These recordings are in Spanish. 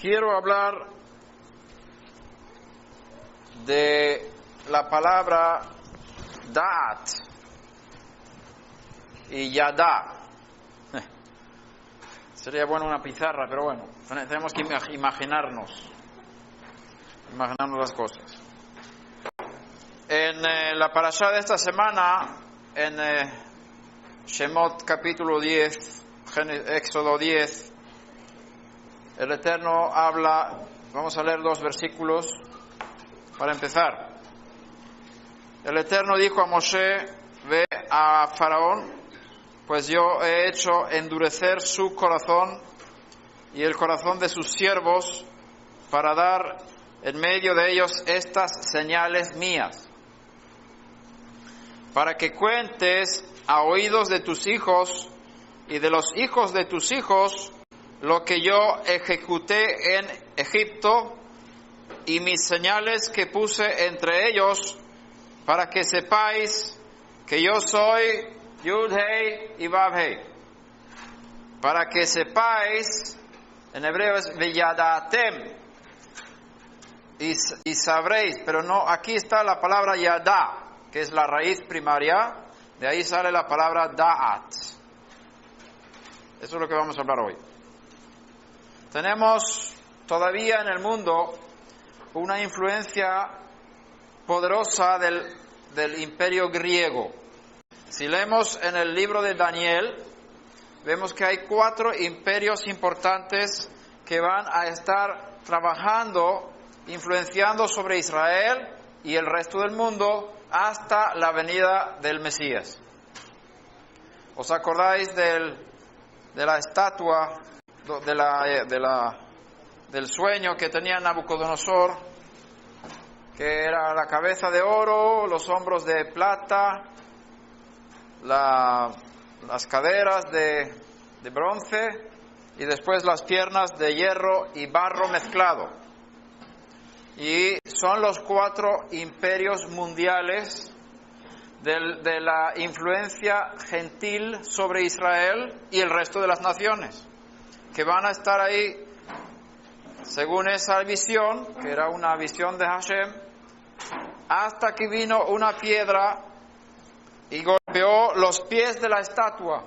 Quiero hablar de la palabra da'at y yada. Sería bueno una pizarra, pero bueno, tenemos que imaginarnos las cosas. En la parashá de esta semana, en Shemot capítulo 10, Éxodo 10, el Eterno habla, vamos a leer 2 versículos para empezar. El Eterno dijo a Moshe: ve a Faraón, pues yo he hecho endurecer su corazón y el corazón de sus siervos para dar en medio de ellos estas señales mías, para que cuentes a oídos de tus hijos y de los hijos de tus hijos lo que yo ejecuté en Egipto y mis señales que puse entre ellos, para que sepáis que yo soy Yud-Hei y Vav-Hei. Para que sepáis, en hebreo es Veyadatem, y sabréis, pero no, aquí está la palabra Yada, que es la raíz primaria, de ahí sale la palabra Da'at. Eso es lo que vamos a hablar hoy. Tenemos todavía en el mundo una influencia poderosa del imperio griego. Si leemos en el libro de Daniel, vemos que hay 4 imperios importantes que van a estar trabajando, influenciando sobre Israel y el resto del mundo hasta la venida del Mesías. ¿Os acordáis de la estatua, del sueño que tenía Nabucodonosor, que era la cabeza de oro, los hombros de plata, las caderas de bronce y después las piernas de hierro y barro mezclado? Y son los 4 imperios mundiales de la influencia gentil sobre Israel y el resto de las naciones, que van a estar ahí según esa visión, que era una visión de Hashem, hasta que vino una piedra y golpeó los pies de la estatua,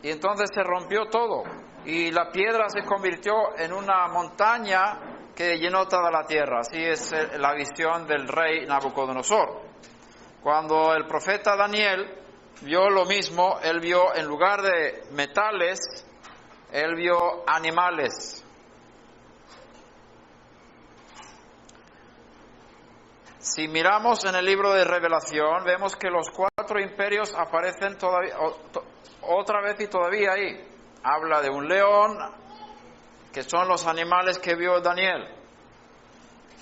y entonces se rompió todo, y la piedra se convirtió en una montaña que llenó toda la tierra. Así es la visión del rey Nabucodonosor. Cuando el profeta Daniel vio lo mismo, él vio, en lugar de metales, él vio animales. Si miramos en el libro de Revelación, vemos que los 4 imperios aparecen todavía, otra vez y todavía ahí. Habla de un león, que son los animales que vio Daniel.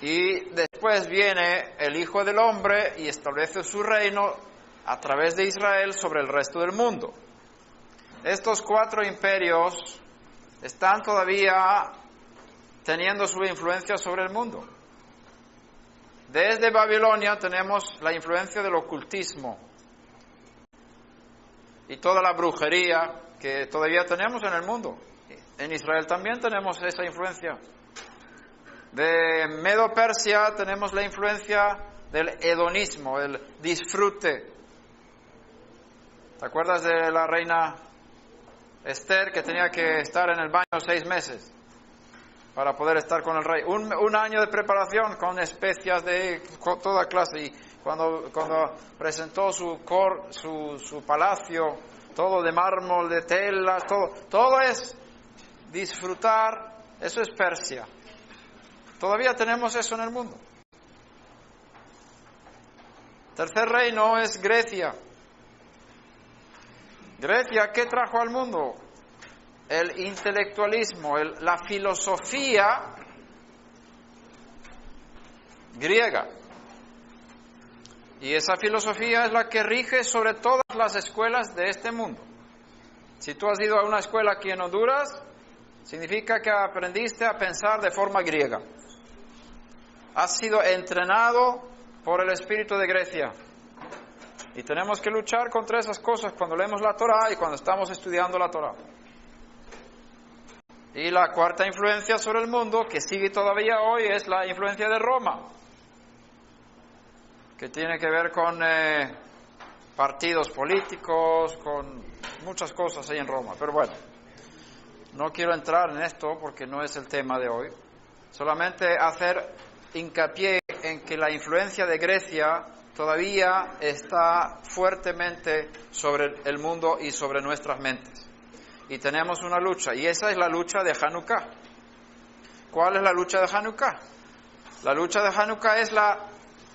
Y después viene el Hijo del Hombre y establece su reino a través de Israel sobre el resto del mundo. Estos 4 imperios están todavía teniendo su influencia sobre el mundo. Desde Babilonia tenemos la influencia del ocultismo y toda la brujería que todavía tenemos en el mundo. En Israel también tenemos esa influencia. De Medo-Persia tenemos la influencia del hedonismo, el disfrute. ¿Te acuerdas de la reina Esther, que tenía que estar en el baño 6 meses para poder estar con el rey? Un año de preparación con especias de toda clase, y cuando presentó su palacio, todo de mármol, de telas, todo es disfrutar. Eso es Persia. Todavía tenemos eso en el mundo. Tercer reino es Grecia. Grecia, ¿qué trajo al mundo? El intelectualismo, la filosofía griega. Y esa filosofía es la que rige sobre todas las escuelas de este mundo. Si tú has ido a una escuela aquí en Honduras, significa que aprendiste a pensar de forma griega. Has sido entrenado por el espíritu de Grecia. Y tenemos que luchar contra esas cosas cuando leemos la Torá y cuando estamos estudiando la Torá. Y la cuarta influencia sobre el mundo, que sigue todavía hoy, es la influencia de Roma, que tiene que ver con partidos políticos, con muchas cosas ahí en Roma. Pero bueno, no quiero entrar en esto porque no es el tema de hoy. Solamente hacer hincapié en que la influencia de Grecia todavía está fuertemente sobre el mundo y sobre nuestras mentes. Y tenemos una lucha, y esa es la lucha de Hanukkah. ¿Cuál es la lucha de Hanukkah? La lucha de Hanukkah es la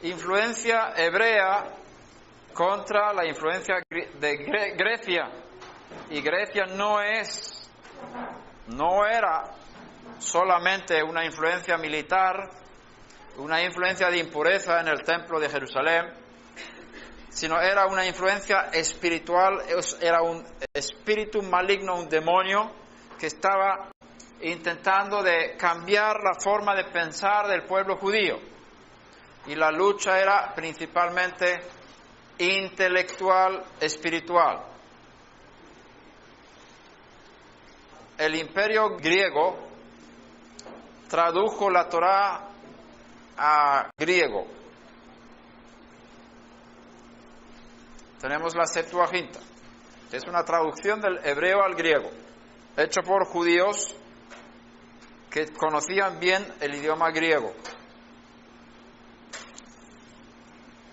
influencia hebrea contra la influencia de Grecia. Y Grecia no era solamente una influencia militar, una influencia de impureza en el templo de Jerusalén, sino era una influencia espiritual, era un espíritu maligno, un demonio que estaba intentando de cambiar la forma de pensar del pueblo judío. Y la lucha era principalmente intelectual, espiritual. El imperio griego tradujo la Torá a griego. Tenemos la Septuaginta, que es una traducción del hebreo al griego, hecho por judíos que conocían bien el idioma griego.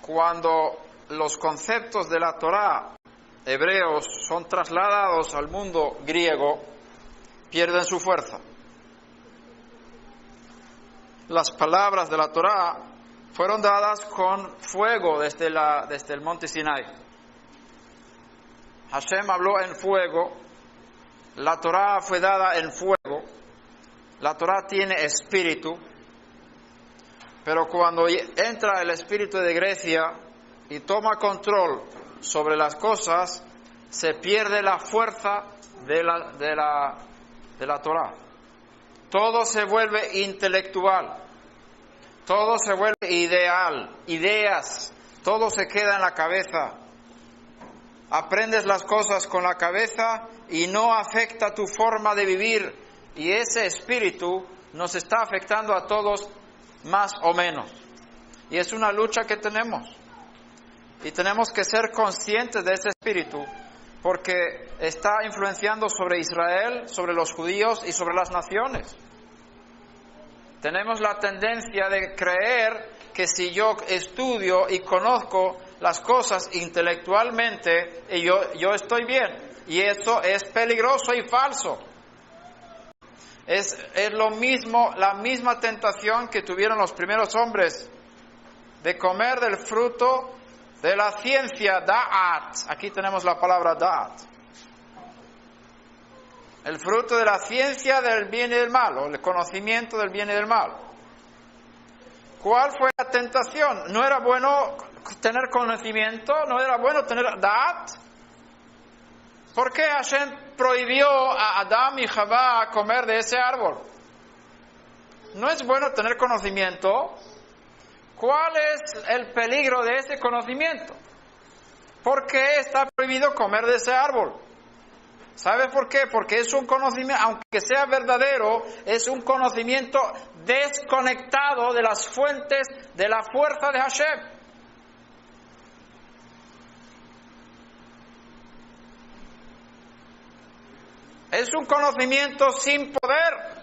Cuando los conceptos de la Torá hebreos son trasladados al mundo griego, pierden su fuerza. Las palabras de la Torá fueron dadas con fuego desde el monte Sinai. Hashem habló en fuego, la Torá fue dada en fuego, la Torá tiene espíritu, pero cuando entra el espíritu de Grecia y toma control sobre las cosas, se pierde la fuerza de la Torá. Todo se vuelve intelectual, todo se vuelve ideas, todo se queda en la cabeza. Aprendes las cosas con la cabeza y no afecta tu forma de vivir. Y ese espíritu nos está afectando a todos más o menos. Y es una lucha que tenemos. Y tenemos que ser conscientes de ese espíritu porque está influenciando sobre Israel, sobre los judíos y sobre las naciones. Tenemos la tendencia de creer que si yo estudio y conozco las cosas intelectualmente, yo estoy bien. Y eso es peligroso y falso. Es lo mismo, la misma tentación que tuvieron los primeros hombres de comer del fruto de la ciencia, da'at. Aquí tenemos la palabra da'at. El fruto de la ciencia del bien y del mal, o el conocimiento del bien y del mal. ¿Cuál fue la tentación? ¿No era bueno tener conocimiento? ¿No era bueno tener da'at? ¿Por qué Hashem prohibió a Adán y Javá comer de ese árbol? ¿No es bueno tener conocimiento? ¿Cuál es el peligro de ese conocimiento? ¿Por qué está prohibido comer de ese árbol? ¿Sabe por qué? Porque es un conocimiento, aunque sea verdadero, es un conocimiento desconectado de las fuentes de la fuerza de Hashem. Es un conocimiento sin poder.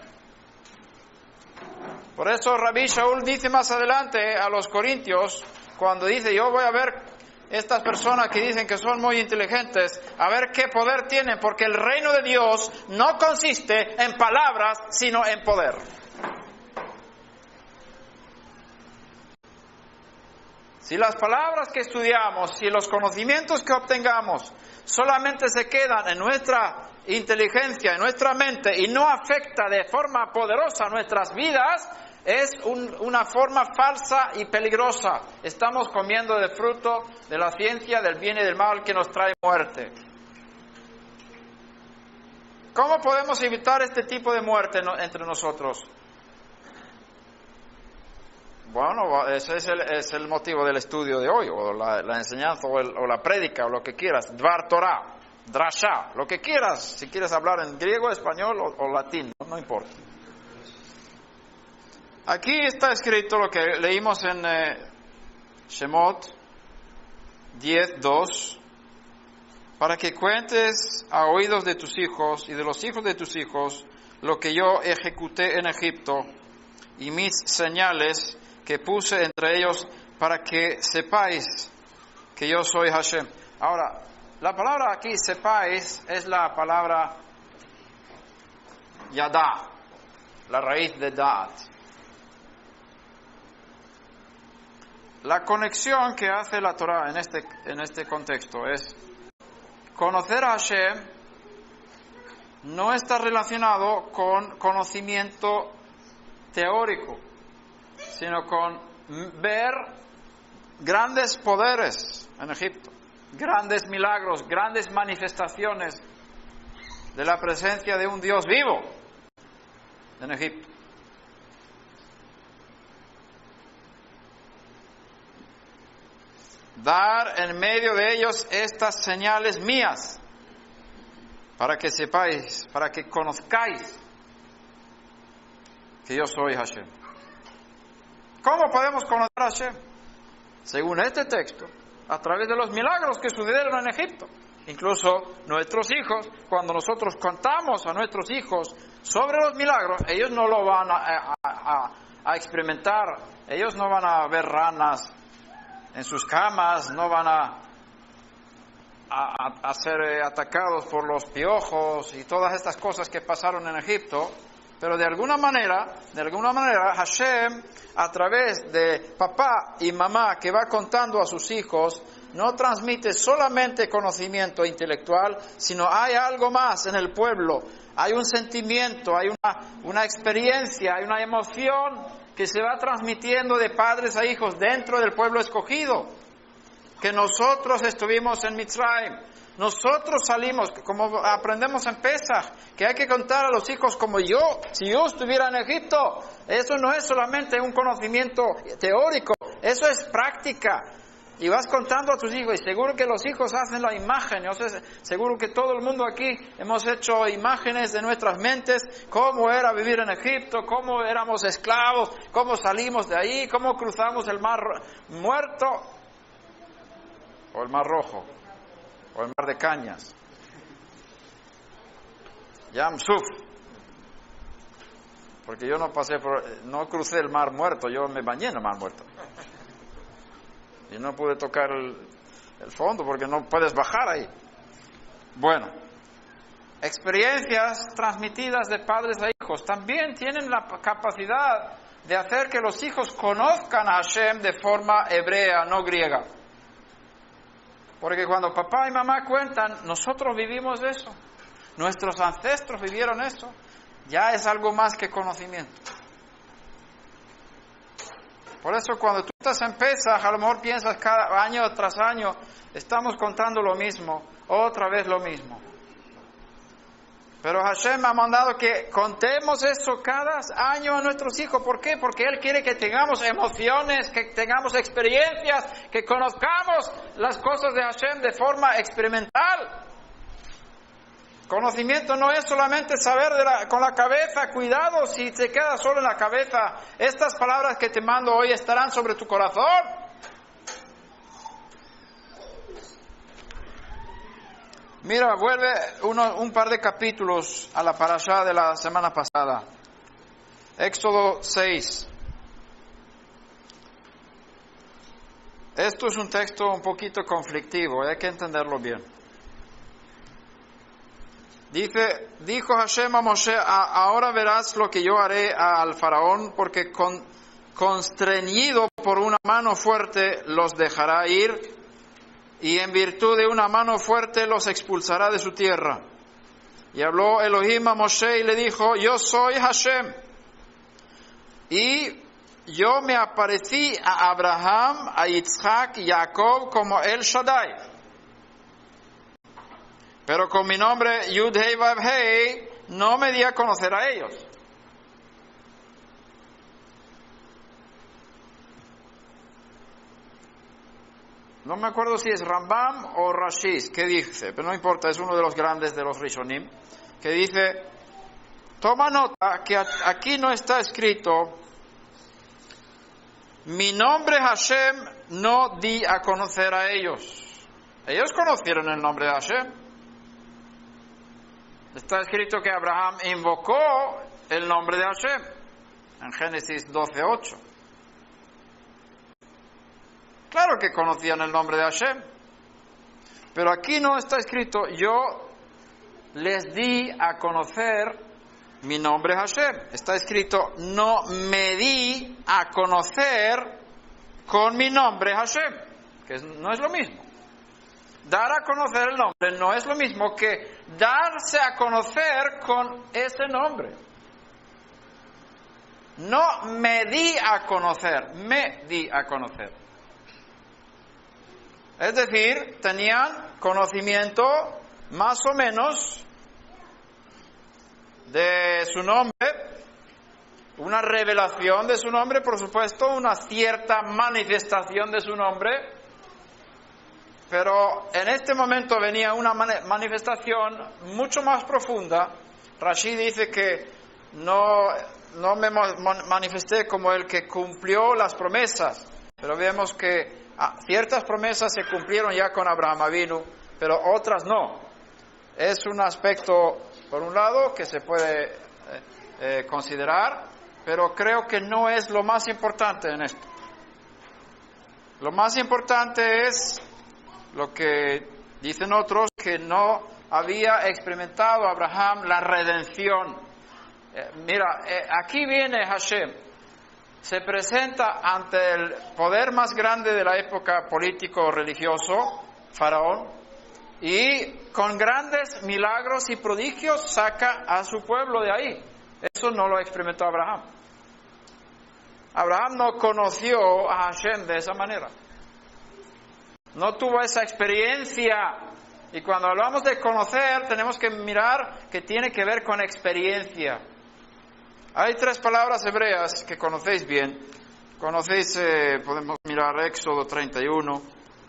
Por eso Rabbi Shaul dice más adelante a los corintios, cuando dice, yo voy a ver estas personas que dicen que son muy inteligentes, a ver qué poder tienen, porque el reino de Dios no consiste en palabras, sino en poder. Si las palabras que estudiamos, si los conocimientos que obtengamos solamente se quedan en nuestra inteligencia, en nuestra mente, y no afecta de forma poderosa nuestras vidas, es una forma falsa y peligrosa. Estamos comiendo del fruto de la ciencia del bien y del mal que nos trae muerte. ¿Cómo podemos evitar este tipo de muerte entre nosotros? Bueno, ese es el motivo del estudio de hoy, o la enseñanza, o la prédica, o lo que quieras. Dvar Torah. drashá, lo que quieras, si quieres hablar en griego, español o latín, no importa. Aquí está escrito lo que leímos en Shemot 10:2, para que cuentes a oídos de tus hijos y de los hijos de tus hijos lo que yo ejecuté en Egipto y mis señales que puse entre ellos, para que sepáis que yo soy Hashem. Ahora, la palabra aquí, sepáis, es la palabra yadá, la raíz de da'at. La conexión que hace la Torah en este contexto es: conocer a Hashem no está relacionado con conocimiento teórico, sino con ver grandes poderes en Egipto, grandes milagros, grandes manifestaciones de la presencia de un Dios vivo en Egipto. Dar en medio de ellos estas señales mías, para que sepáis, para que conozcáis que yo soy Hashem. ¿Cómo podemos conocer a Hashem? Según este texto, a través de los milagros que sucedieron en Egipto. Incluso nuestros hijos, cuando nosotros contamos a nuestros hijos sobre los milagros, ellos no lo van a experimentar, ellos no van a ver ranas en sus camas, no van a ser atacados por los piojos y todas estas cosas que pasaron en Egipto. Pero de alguna manera, Hashem, a través de papá y mamá que va contando a sus hijos, no transmite solamente conocimiento intelectual, sino hay algo más en el pueblo. Hay un sentimiento, hay una experiencia, hay una emoción que se va transmitiendo de padres a hijos dentro del pueblo escogido. Que nosotros estuvimos en Mitzrayim, nosotros salimos, como aprendemos en Pesach, que hay que contar a los hijos como yo, si yo estuviera en Egipto. Eso no es solamente un conocimiento teórico, eso es práctica. Y vas contando a tus hijos, y seguro que los hijos hacen la imagen. Seguro que todo el mundo aquí hemos hecho imágenes de nuestras mentes, cómo era vivir en Egipto, cómo éramos esclavos, cómo salimos de ahí, cómo cruzamos el mar muerto, o el mar rojo, o el mar de cañas, Yam Suf, porque yo no crucé el mar muerto, yo me bañé en el mar muerto. Y no pude tocar el fondo porque no puedes bajar ahí. Bueno, experiencias transmitidas de padres a hijos también tienen la capacidad de hacer que los hijos conozcan a Hashem de forma hebrea, no griega. Porque cuando papá y mamá cuentan, nosotros vivimos eso, nuestros ancestros vivieron eso, ya es algo más que conocimiento. Por eso cuando tú estás en Pesach, a lo mejor piensas cada año tras año, estamos contando lo mismo, otra vez lo mismo. Pero Hashem ha mandado que contemos eso cada año a nuestros hijos. ¿Por qué? Porque Él quiere que tengamos emociones, que tengamos experiencias, que conozcamos las cosas de Hashem de forma experimental. Conocimiento no es solamente saber con la cabeza. Cuidado si te queda solo en la cabeza. Estas palabras que te mando hoy estarán sobre tu corazón. Mira, vuelve un par de capítulos a la parashá de la semana pasada. Éxodo 6. Esto es un texto un poquito conflictivo, hay que entenderlo bien. Dijo Hashem a Moshe: ahora verás lo que yo haré al faraón, porque constreñido por una mano fuerte los dejará ir, y en virtud de una mano fuerte los expulsará de su tierra. Y habló Elohim a Moshe y le dijo: yo soy Hashem, y yo me aparecí a Abraham, a Yitzhak y a Jacob como El Shaddai. Pero con mi nombre Yud Hei Vav Hei no me di a conocer a ellos. no me acuerdo si es Rambam o Rashish, que dice, pero no importa, es uno de los grandes de los Rishonim, que dice, toma nota que aquí no está escrito, mi nombre Hashem no di a conocer a ellos. Ellos conocieron el nombre de Hashem. Está escrito que Abraham invocó el nombre de Hashem en Génesis 12:8. Claro que conocían el nombre de Hashem, pero aquí no está escrito, yo les di a conocer mi nombre Hashem. Está escrito, no me di a conocer con mi nombre Hashem, que no es lo mismo. Dar a conocer el nombre no es lo mismo que darse a conocer con ese nombre. No me di a conocer, me di a conocer. Es decir, tenían conocimiento más o menos de su nombre, una revelación de su nombre, por supuesto, una cierta manifestación de su nombre, pero en este momento venía una manifestación mucho más profunda. Rashi dice que no me manifesté como el que cumplió las promesas, pero vemos que ciertas promesas se cumplieron ya con Abraham Avinu, pero otras no. Es un aspecto, por un lado, que se puede considerar, pero creo que no es lo más importante en esto. Lo más importante es lo que dicen otros, que no había experimentado Abraham la redención. Mira, aquí viene Hashem, se presenta ante el poder más grande de la época político-religioso, Faraón, y con grandes milagros y prodigios saca a su pueblo de ahí. Eso no lo experimentó Abraham. Abraham no conoció a Hashem de esa manera. No tuvo esa experiencia. Y cuando hablamos de conocer, tenemos que mirar que tiene que ver con experiencia. Hay 3 palabras hebreas que conocéis bien. Conocéis, podemos mirar Éxodo 31,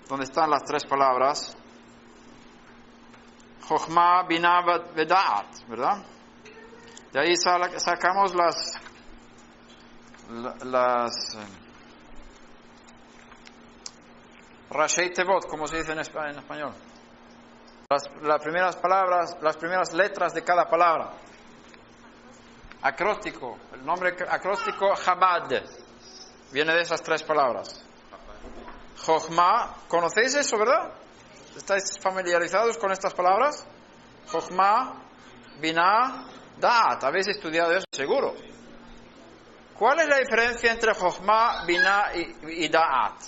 donde están las 3 palabras. Jochma, Binah, Vedaat, ¿verdad? De ahí sacamos las Rashei Tevot, como se dice en español. Las primeras palabras, las primeras letras de cada palabra. Acróstico, el nombre acróstico Chabad, viene de esas 3 palabras. Jochma, ¿conocéis eso, verdad? ¿Estáis familiarizados con estas palabras? Jochma, Binah, Da'at. ¿Habéis estudiado eso? Seguro. ¿Cuál es la diferencia entre Jochma, Binah y Da'at?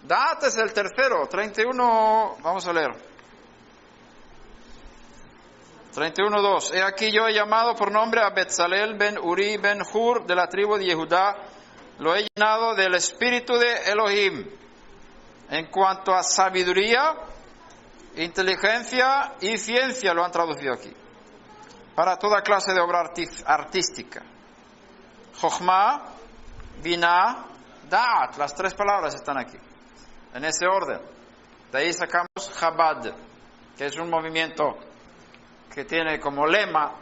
Da'at es el tercero, 31, vamos a leer. 31:2. He aquí yo he llamado por nombre a Betzalel ben Uri ben Hur de la tribu de Yehudá. Lo he llenado del espíritu de Elohim. En cuanto a sabiduría, inteligencia y ciencia, lo han traducido aquí. Para toda clase de obra artística. Jochma, Binah, Da'at. Las 3 palabras están aquí. En ese orden. De ahí sacamos Chabad, que es un movimiento que tiene como lema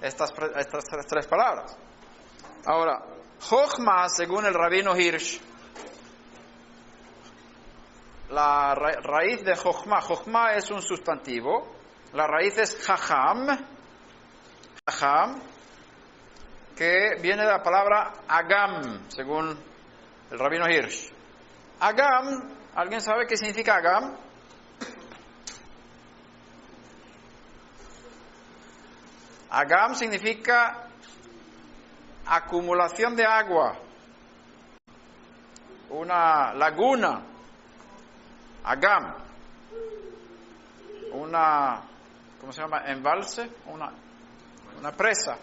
estas 3 palabras. Ahora, Jochma, según el rabino Hirsch, la raíz de Jochma es un sustantivo, la raíz es Jajam, que viene de la palabra Agam, según el rabino Hirsch. Agam, ¿alguien sabe qué significa Agam? Agam significa acumulación de agua, una laguna. Agam, ¿cómo se llama? Embalse, una presa,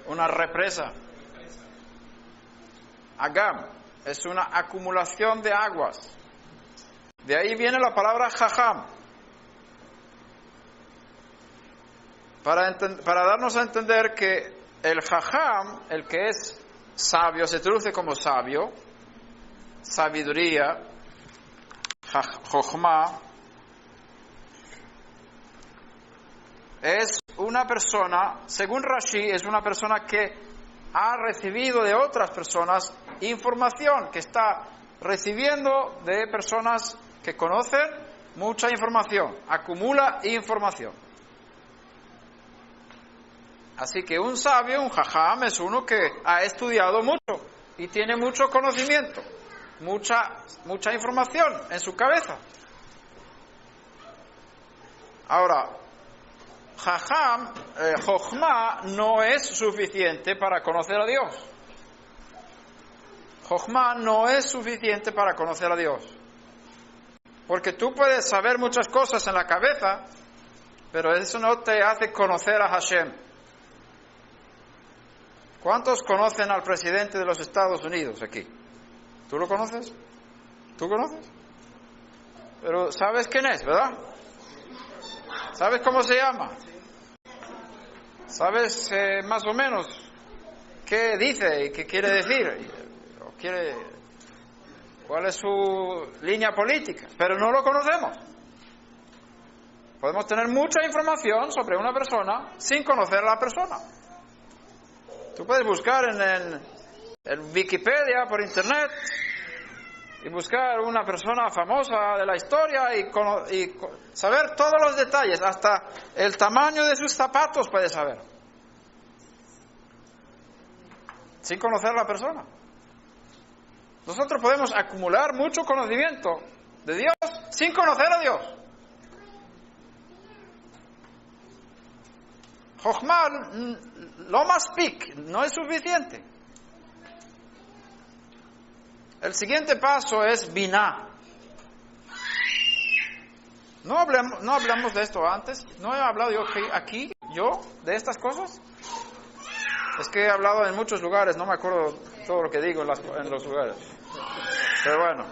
una represa. Agam es una acumulación de aguas. De ahí viene la palabra Jajam. Para darnos a entender que el Jajam, el que es sabio, se traduce como sabio, sabiduría, Jochma, es una persona, según Rashi, es una persona que ha recibido de otras personas información, que está recibiendo de personas que conocen mucha información, acumula información. Así que un sabio, un jajam, es uno que ha estudiado mucho y tiene mucho conocimiento, mucha información en su cabeza. Ahora, Jochma no es suficiente para conocer a Dios. Jochma no es suficiente para conocer a Dios. Porque tú puedes saber muchas cosas en la cabeza, pero eso no te hace conocer a Hashem. ¿Cuántos conocen al presidente de los Estados Unidos aquí? ¿Tú lo conoces? ¿Tú conoces? Pero sabes quién es, ¿verdad? ¿Sabes cómo se llama? ¿Sabes más o menos qué dice y qué quiere decir? ¿Cuál es su línea política? Pero no lo conocemos. Podemos tener mucha información sobre una persona sin conocer a la persona. Tú puedes buscar en Wikipedia por internet y buscar una persona famosa de la historia y saber todos los detalles, hasta el tamaño de sus zapatos puedes saber, sin conocer a la persona. Nosotros podemos acumular mucho conocimiento de Dios sin conocer a Dios. Jochma, lo más pic, no es suficiente. El siguiente paso es Binah. ¿No hablamos de esto antes? ¿No he hablado yo aquí de estas cosas? Es que he hablado en muchos lugares, no me acuerdo todo lo que digo en los lugares. Pero bueno.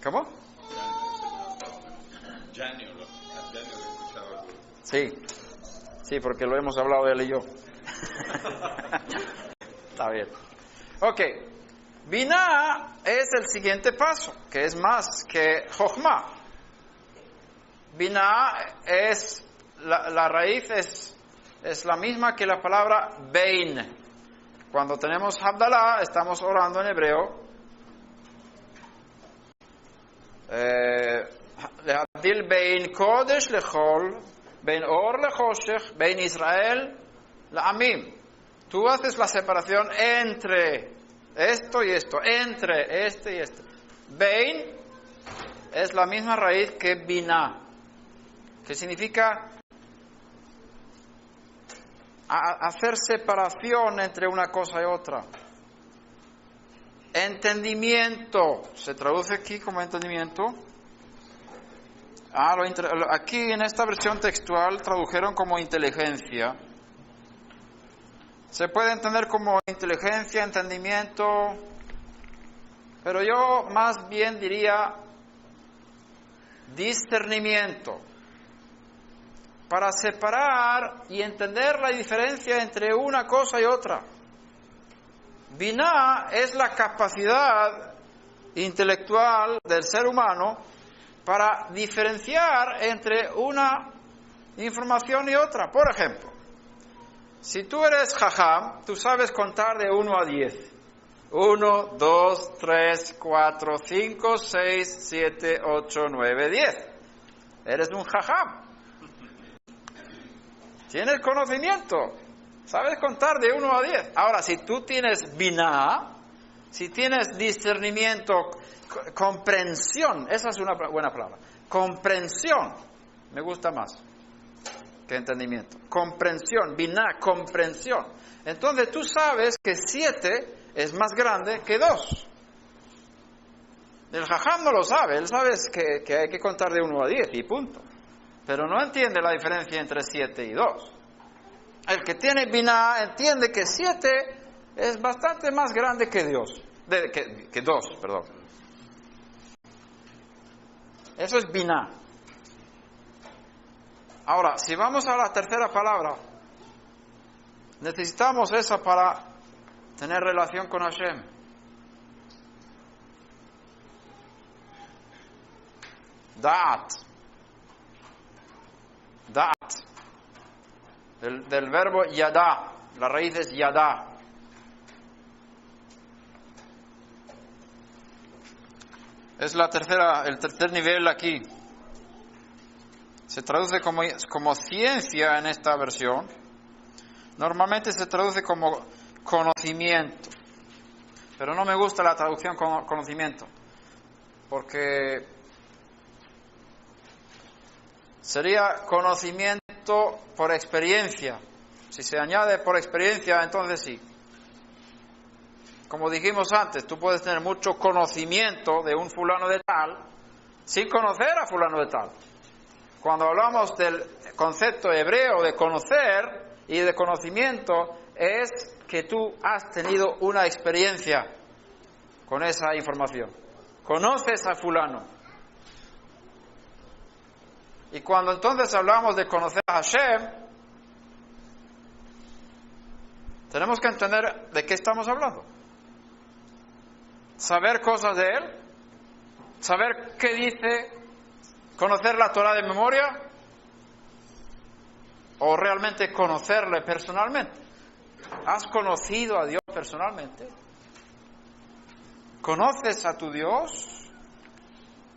¿Cómo? Sí, porque lo hemos hablado él y yo. Está bien. Ok. Binah es el siguiente paso, que es más que Jochma. Binah es, la raíz es la misma que la palabra Bein. Cuando tenemos Havdalah, estamos orando en hebreo. Lehavdil Bein Kodesh lechol, Bein Or lechoshech, Bein Israel la'amim. Tú haces la separación entre esto y esto, entre este y este. Bein es la misma raíz que Binah, que significa hacer separación entre una cosa y otra. Entendimiento, se traduce aquí como entendimiento. Aquí en esta versión textual tradujeron como inteligencia. Se puede entender como inteligencia, entendimiento, pero yo más bien diría discernimiento, para separar y entender la diferencia entre una cosa y otra. Binah es la capacidad intelectual del ser humano para diferenciar entre una información y otra. Por ejemplo, si tú eres jajam, tú sabes contar de 1 a 10. 1, 2, 3, 4, 5, 6, 7, 8, 9, 10. Eres un jajam. Tienes conocimiento. Sabes contar de 1 a 10. Ahora, si tú tienes binah, si tienes discernimiento, comprensión, esa es una buena palabra. Comprensión, me gusta más que entendimiento. Comprensión, binah, comprensión. Entonces tú sabes que 7 es más grande que 2. El jajam no lo sabe, él sabe que hay que contar de 1 a 10 y punto. Pero no entiende la diferencia entre 7 y 2. El que tiene binah entiende que 7 es bastante más grande que 2, perdón. Eso es binah. Ahora, si vamos a la tercera palabra, necesitamos esa para tener relación con Hashem. Da'at. Da'at. Del verbo yada. La raíz es yada. Es el tercer nivel aquí. Se traduce como ciencia en esta versión. Normalmente se traduce como conocimiento. Pero no me gusta la traducción como conocimiento. Porque sería conocimiento por experiencia. Si se añade por experiencia, entonces sí. Como dijimos antes, tú puedes tener mucho conocimiento de un fulano de tal sin conocer a fulano de tal. Cuando hablamos del concepto hebreo de conocer y de conocimiento, es que tú has tenido una experiencia con esa información. Conoces a fulano. Y cuando entonces hablamos de conocer a Hashem, tenemos que entender de qué estamos hablando. Saber cosas de Él, saber qué dice, conocer la Torah de memoria, o realmente conocerle personalmente. ¿Has conocido a Dios personalmente? ¿Conoces a tu Dios?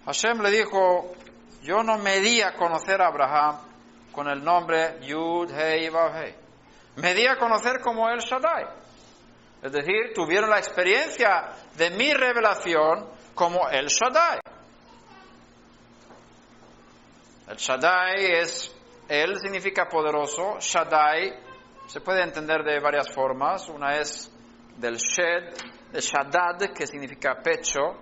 Hashem le dijo: yo no me di a conocer a Abraham con el nombre Yud, Hei, Vav, Hei. Me di a conocer como El Shaddai. Es decir, tuvieron la experiencia de mi revelación como El Shaddai. El Shaddai Él significa poderoso. Shaddai se puede entender de varias formas. Una es del Shed, de Shaddad, que significa pecho,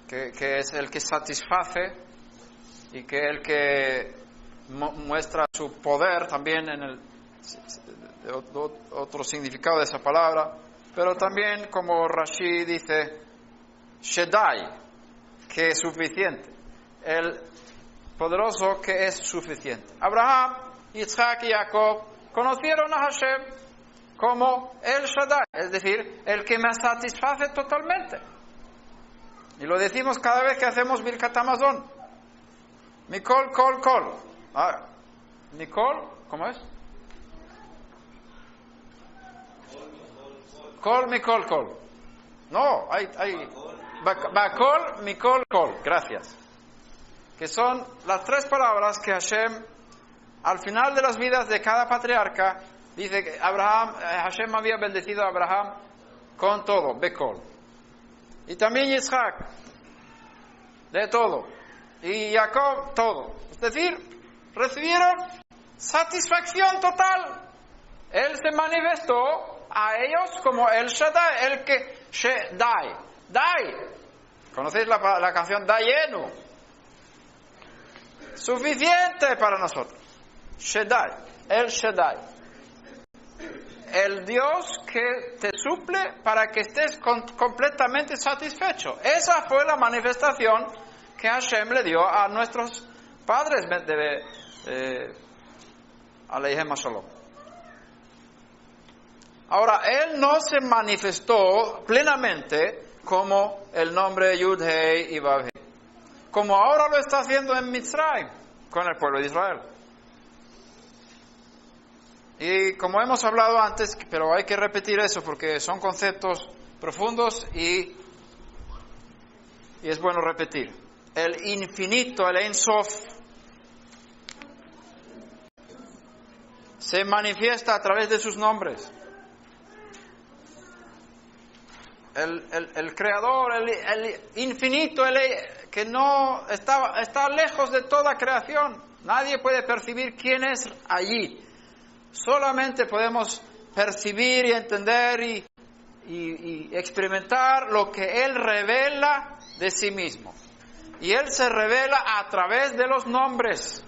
que es el que satisface y que el que muestra su poder también en el otro significado de esa palabra. Pero también, como Rashi dice, Shaddai, que es suficiente. El poderoso que es suficiente. Abraham, Isaac y Jacob conocieron a Hashem como El Shaddai, es decir, el que me satisface totalmente. Y lo decimos cada vez que hacemos Birkat Hamazon. Mikol, kol, kol. Mikol, ¿cómo es? Kol, mikol, kol. No, hay Bakol, mikol, kol. Gracias. Que son las tres palabras que Hashem, al final de las vidas de cada patriarca, dice que Hashem había bendecido a Abraham con todo, Bekol. Y también Isaac, de todo. Y Jacob, todo. Es decir, recibieron satisfacción total. Él se manifestó a ellos como El Shaddai, el que Shaddai. Dai. ¿Conocéis la canción Dayenu? Suficiente para nosotros. Shaddai, El Shaddai. El Dios que te suple para que estés completamente satisfecho. Esa fue la manifestación que Hashem le dio a nuestros padres, Aleichem Shalom. Ahora, Él no se manifestó plenamente como el nombre Yud, Hei y Vav, Hei, como ahora lo está haciendo en Mitzrayim, con el pueblo de Israel. Y como hemos hablado antes, pero hay que repetir eso porque son conceptos profundos y es bueno repetir. El infinito, el Ein Sof, se manifiesta a través de sus nombres. El creador, el infinito, que no está lejos de toda creación. Nadie puede percibir quién es allí. Solamente podemos percibir y entender y experimentar lo que Él revela de sí mismo. Y Él se revela a través de los nombres.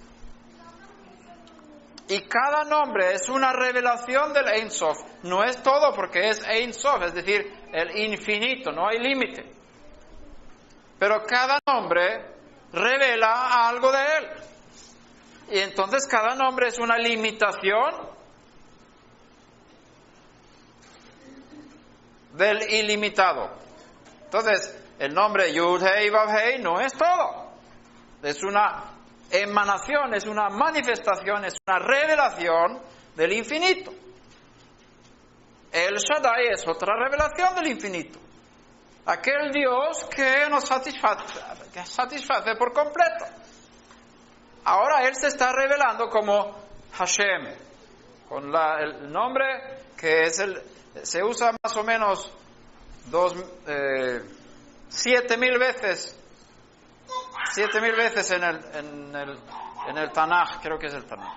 Y cada nombre es una revelación del Ein Sof. No es todo porque es Ein Sof, es decir, el infinito, no hay límite. Pero cada nombre revela algo de Él. Y entonces cada nombre es una limitación del ilimitado. Entonces, el nombre Yud, Hei, Vav, Hei no es todo. Es una emanación, es una manifestación, es una revelación del infinito. El Shaddai es otra revelación del infinito. Aquel Dios que nos satisface por completo. Ahora Él se está revelando como Hashem, con el nombre que se usa más o menos 7,000 veces. 7,000 veces en el Tanaj, creo que es el Tanaj.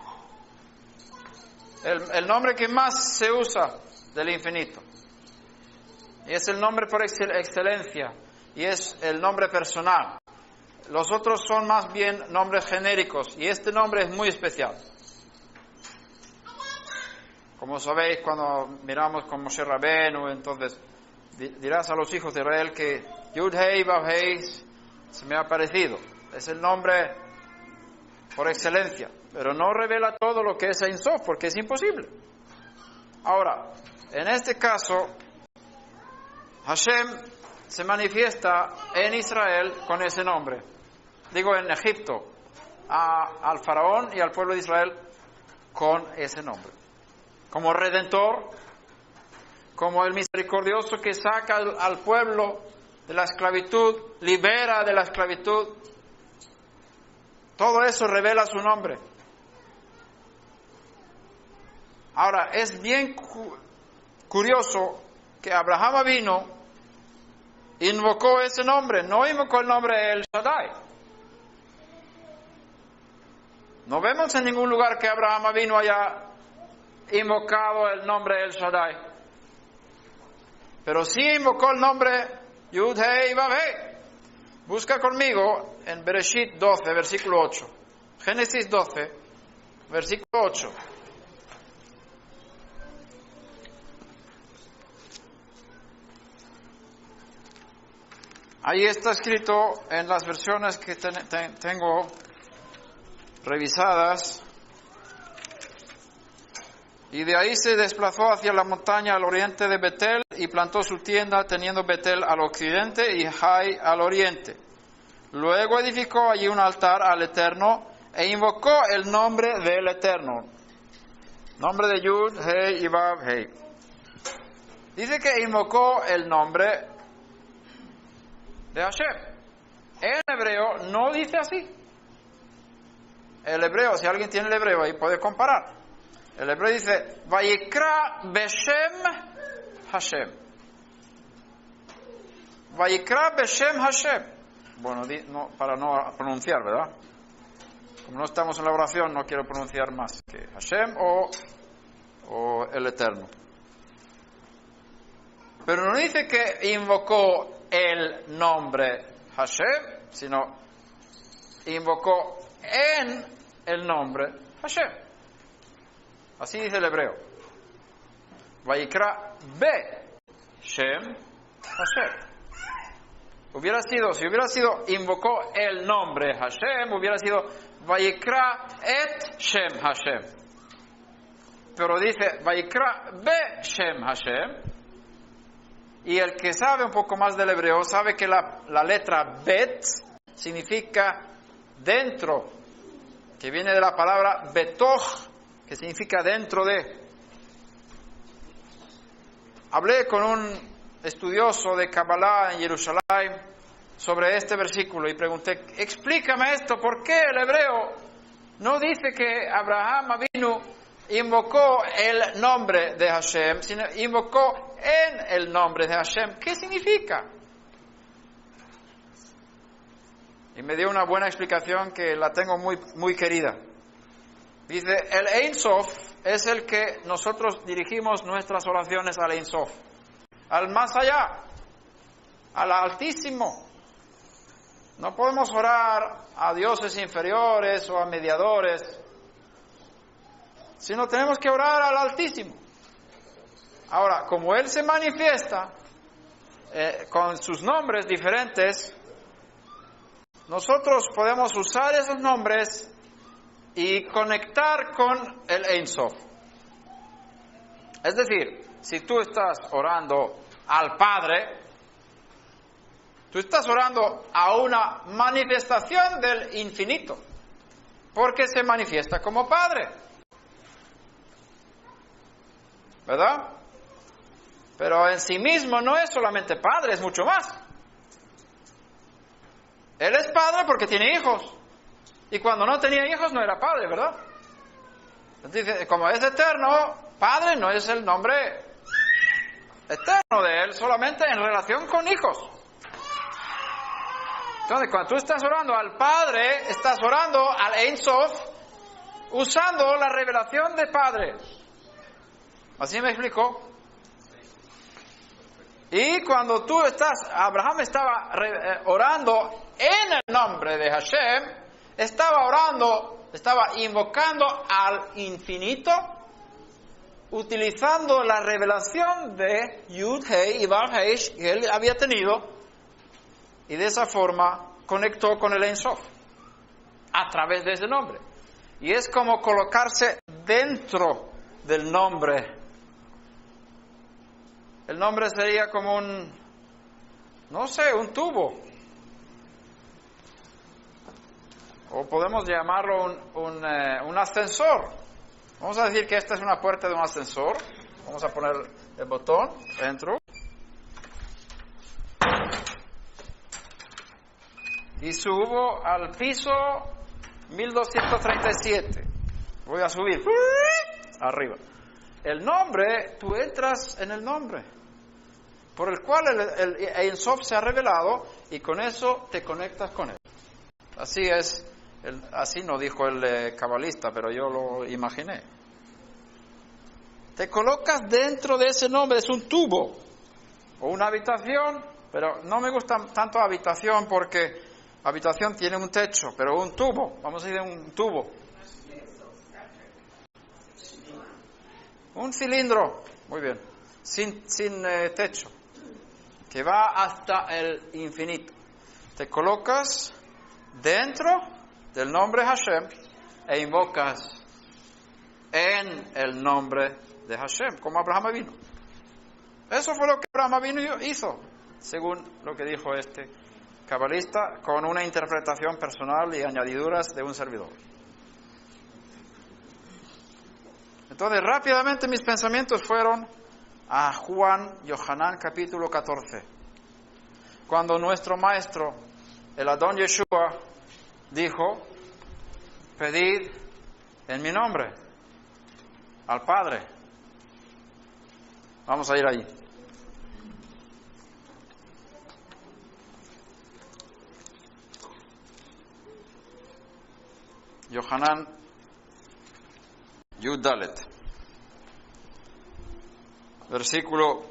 El nombre que más se usa del infinito. Y es el nombre por excelencia. Y es el nombre personal. Los otros son más bien nombres genéricos. Y este nombre es muy especial. Como sabéis, cuando miramos con Moshe Rabenu, entonces dirás a los hijos de Israel que Yud Hei Vav Hei se me ha parecido. Es el nombre por excelencia, pero no revela todo lo que es Ein Sof, porque es imposible. Ahora, en este caso, Hashem se manifiesta en Israel con ese nombre. Digo, en Egipto, al faraón y al pueblo de Israel con ese nombre. Como Redentor, como el misericordioso que saca al pueblo de la esclavitud, libera de la esclavitud. Todo eso revela su nombre. Ahora, es bien curioso que Abraham vino, invocó ese nombre, no invocó el nombre El Shaddai. No vemos en ningún lugar que Abraham vino haya invocado el nombre El Shaddai. Pero sí invocó el nombre Yud Hei Vav Hei. Busca conmigo en Bereshit 12, versículo 8. Génesis 12, versículo 8. Ahí está escrito en las versiones que tengo revisadas. Y de ahí se desplazó hacia la montaña al oriente de Betel y plantó su tienda, teniendo Betel al occidente y Jai al oriente. Luego edificó allí un altar al Eterno e invocó el nombre del Eterno. Nombre de Yud, Hei y Vav Hei. Dice que invocó el nombre de Hashem. En hebreo no dice así. El hebreo, si alguien tiene el hebreo ahí puede comparar. El hebreo dice, Vayikra Beshem Hashem. Vayikra Beshem Hashem. Bueno, para no pronunciar, ¿verdad? Como no estamos en la oración, no quiero pronunciar más que Hashem o el Eterno. Pero no dice que invocó el nombre Hashem, sino invocó en el nombre Hashem. Así dice el hebreo. Vayikra Beshem Hashem. Si hubiera sido invocó el nombre Hashem, hubiera sido Vayikra et Shem Hashem. Pero dice Vayikra Beshem Hashem. Y el que sabe un poco más del hebreo sabe que la letra Bet significa dentro, que viene de la palabra Betoch, que significa dentro de. Hablé con un estudioso de Kabbalah en Jerusalén sobre este versículo y pregunté, explícame esto, ¿por qué el hebreo no dice que Abraham vino, invocó el nombre de Hashem, sino invocó en el nombre de Hashem? ¿Qué significa? Y me dio una buena explicación que la tengo muy, muy querida. Dice, el Ein Sof es el que nosotros dirigimos nuestras oraciones al Ein Sof, al más allá, al Altísimo. No podemos orar a dioses inferiores o a mediadores, sino tenemos que orar al Altísimo. Ahora, como Él se manifiesta con sus nombres diferentes, nosotros podemos usar esos nombres y conectar con el Ein Sof. Es decir, si tú estás orando al Padre, Tú estás orando a una manifestación del infinito, porque se manifiesta como Padre. ¿Verdad? Pero en sí mismo no es solamente Padre, es mucho más. Él es Padre porque tiene hijos. Y cuando no tenía hijos no era Padre, ¿verdad? Entonces, como es eterno, Padre no es el nombre eterno de Él, solamente en relación con hijos. Entonces, cuando tú estás orando al Padre, estás orando al Ein Sof, usando la revelación de Padre. ¿Así me explico? Y cuando Abraham estaba orando en el nombre de Hashem, estaba invocando al infinito, utilizando la revelación de Yud, Hei y Vav Hei que él había tenido, y de esa forma conectó con el Ein Sof, a través de ese nombre. Y es como colocarse dentro del nombre. El nombre sería como un tubo. O podemos llamarlo un ascensor. Vamos a decir que esta es una puerta de un ascensor. Vamos a poner el botón, entro. Y subo al piso 1237. Voy a subir arriba. El nombre, tú entras en el nombre, por el cual el Ein Sof se ha revelado, y con eso te conectas con él. Así es, así no dijo el cabalista, pero yo lo imaginé. Te colocas dentro de ese nombre, es un tubo o una habitación, pero no me gusta tanto habitación porque habitación tiene un techo, pero un tubo, vamos a decir un tubo. Un cilindro, muy bien, sin techo, que va hasta el infinito. Te colocas dentro del nombre Hashem e invocas en el nombre de Hashem, como Abraham vino. Eso fue lo que Abraham vino hizo, según lo que dijo este cabalista, con una interpretación personal y añadiduras de un servidor. Entonces, rápidamente mis pensamientos fueron a Yohanan capítulo 14, cuando nuestro maestro, el Adón Yeshua, dijo: pedid en mi nombre al Padre. Vamos a ir ahí. Yohanan Yud Dalet, versículo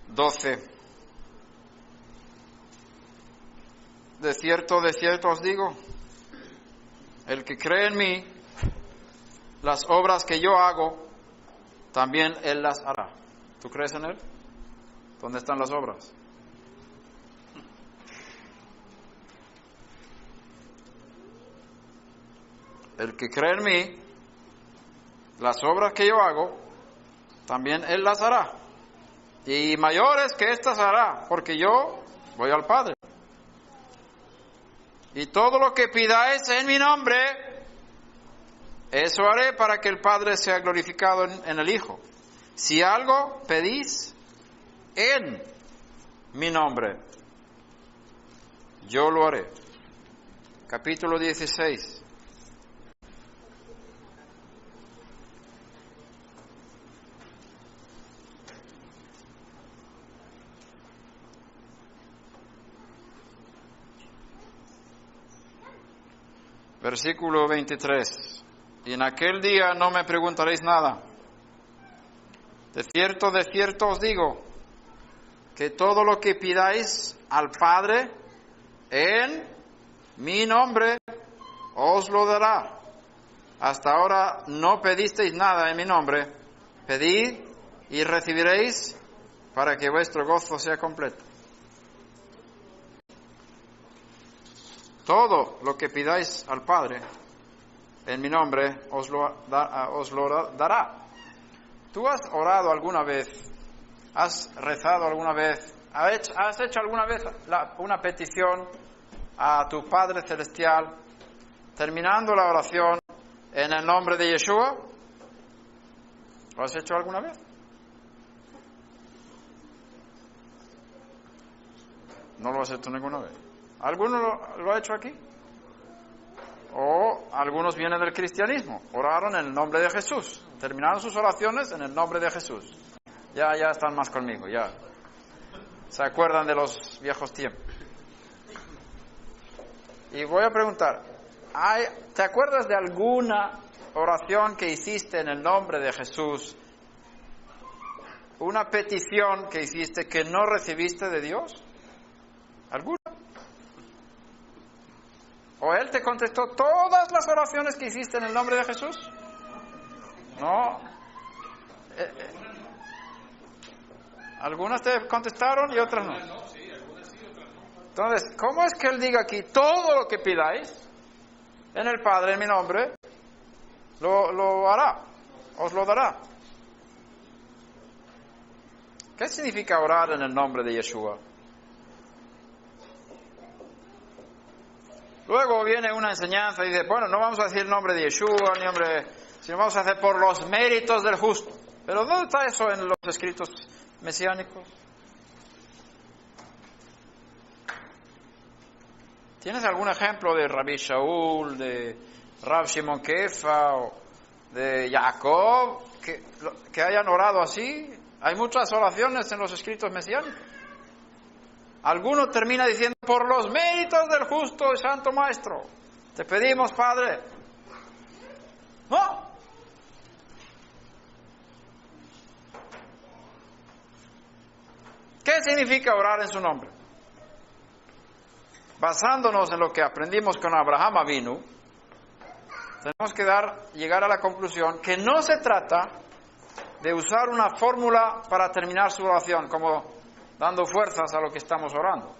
12. De cierto os digo, el que cree en mí, las obras que yo hago, también él las hará. ¿Tú crees en él? ¿Dónde están las obras? El que cree en mí, las obras que yo hago, también él las hará. Y mayores que estas hará, porque yo voy al Padre. Y todo lo que pidáis en mi nombre, eso haré para que el Padre sea glorificado en el Hijo. Si algo pedís en mi nombre, yo lo haré. Capítulo 16. Versículo 23. Y en aquel día no me preguntaréis nada. De cierto os digo, que todo lo que pidáis al Padre en mi nombre, os lo dará. Hasta ahora no pedisteis nada en mi nombre. Pedid y recibiréis, para que vuestro gozo sea completo. Todo lo que pidáis al Padre en mi nombre os lo dará. ¿Tú has orado alguna vez? ¿Has rezado alguna vez ¿Has hecho alguna vez una petición a tu Padre Celestial, terminando la oración en el nombre de Yeshua? ¿Lo has hecho alguna vez? No lo has hecho ninguna vez. ¿Alguno lo ha hecho aquí? O algunos vienen del cristianismo, oraron en el nombre de Jesús, terminaron sus oraciones en el nombre de Jesús. Ya están más conmigo, ya se acuerdan de los viejos tiempos. Y voy a preguntar, ¿te acuerdas de alguna oración que hiciste en el nombre de Jesús? ¿Una petición que hiciste que no recibiste de Dios? ¿Alguna? ¿O Él te contestó todas las oraciones que hiciste en el nombre de Jesús? No. Algunas te contestaron y otras no. Entonces, ¿cómo es que Él diga aquí, todo lo que pidáis en el Padre, en mi nombre, lo hará, os lo dará? ¿Qué significa orar en el nombre de Yeshua? Luego viene una enseñanza y dice, bueno, no vamos a decir el nombre de Yeshua, sino vamos a hacer por los méritos del justo. Pero ¿dónde está eso en los escritos mesiánicos? ¿Tienes algún ejemplo de Rabbi Shaul, de Rab Shimon Kefa o de Jacob que hayan orado así? Hay muchas oraciones en los escritos mesiánicos. Alguno termina diciendo, por los méritos del justo y santo Maestro, te pedimos, Padre. ¿No? ¿Qué significa orar en su nombre? Basándonos en lo que aprendimos con Abraham Avinu, tenemos que llegar a la conclusión que no se trata de usar una fórmula para terminar su oración, como dando fuerzas a lo que estamos orando.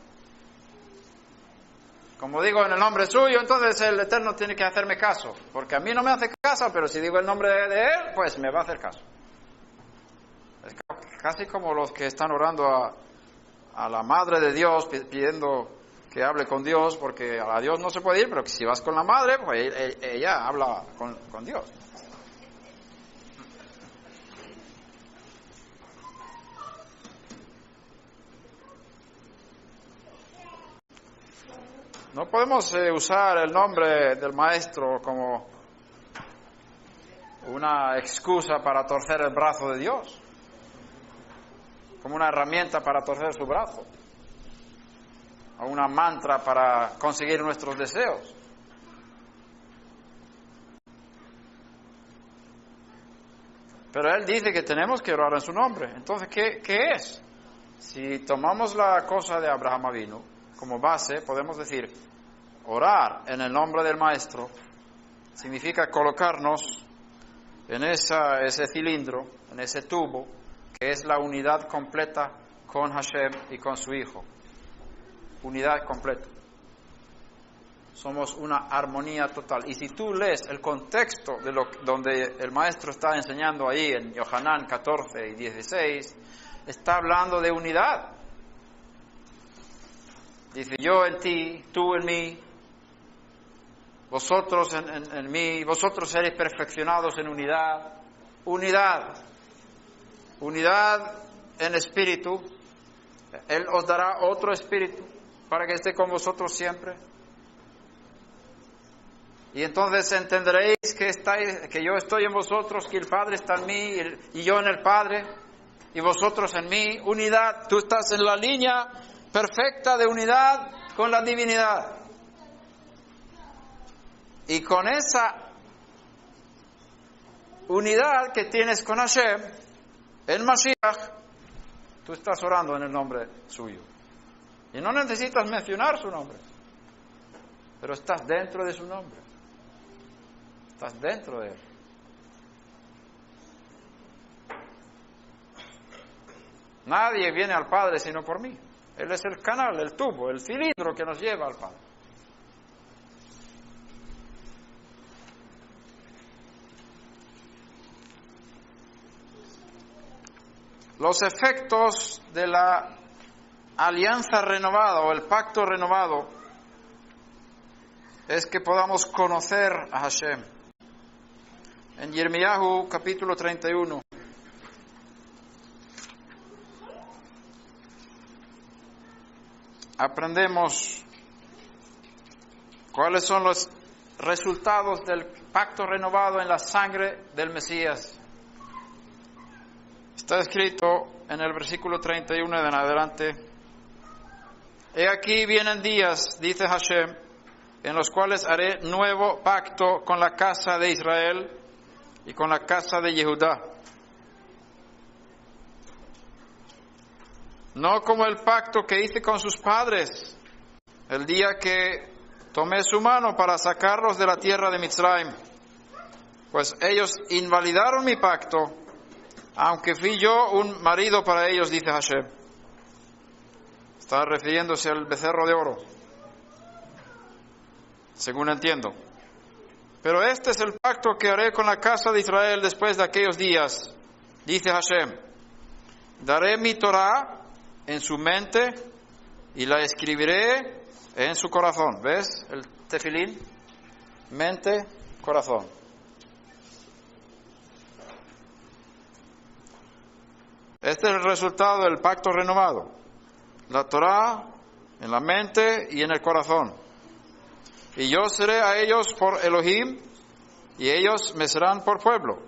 Como digo en el nombre suyo, entonces el Eterno tiene que hacerme caso, porque a mí no me hace caso, pero si digo el nombre de Él, pues me va a hacer caso. Es casi como los que están orando a la Madre de Dios, pidiendo que hable con Dios, porque a Dios no se puede ir, pero que si vas con la Madre, pues ella habla con Dios. No podemos usar el nombre del Maestro como una excusa para torcer el brazo de Dios, como una herramienta para torcer su brazo, o una mantra para conseguir nuestros deseos. Pero Él dice que tenemos que orar en su nombre. Entonces, ¿qué es? Si tomamos la cosa de Abraham Avinu como base, podemos decir, orar en el nombre del Maestro significa colocarnos en ese cilindro, en ese tubo, que es la unidad completa con Hashem y con su Hijo. Unidad completa. Somos una armonía total. Y si tú lees el contexto de donde el Maestro está enseñando ahí en Yohanan 14 y 16, está hablando de unidad. Dice, yo en ti, tú en mí, vosotros en mí, vosotros seréis perfeccionados en unidad. Unidad. Unidad en espíritu. Él os dará otro espíritu para que esté con vosotros siempre. Y entonces entenderéis que yo estoy en vosotros, que el Padre está en mí y yo en el Padre y vosotros en mí. Unidad. Tú estás en la línea perfecta de unidad con la divinidad. Y con esa unidad que tienes con Hashem, el Mashiach, tú estás orando en el nombre suyo. Y no necesitas mencionar su nombre, pero estás dentro de su nombre. Estás dentro de él. Nadie viene al Padre sino por mí. Él es el canal, el tubo, el cilindro que nos lleva al Padre. Los efectos de la alianza renovada o el pacto renovado es que podamos conocer a Hashem. En Yirmiyahu capítulo 31 aprendemos cuáles son los resultados del pacto renovado en la sangre del Mesías. Está escrito en el versículo 31 en adelante: He aquí vienen días, dice Hashem, en los cuales haré nuevo pacto con la casa de Israel y con la casa de Yehudá. No como el pacto que hice con sus padres, el día que tomé su mano para sacarlos de la tierra de Mitzrayim, pues ellos invalidaron mi pacto, aunque fui yo un marido para ellos, dice Hashem. Está refiriéndose al becerro de oro, según entiendo. Pero este es el pacto que haré con la casa de Israel después de aquellos días, dice Hashem. Daré mi Torah en su mente y la escribiré en su corazón. ¿Ves el tefilín? Mente, corazón. Este es el resultado del pacto renovado. La Torah en la mente y en el corazón. Y yo seré a ellos por Elohim y ellos me serán por pueblo.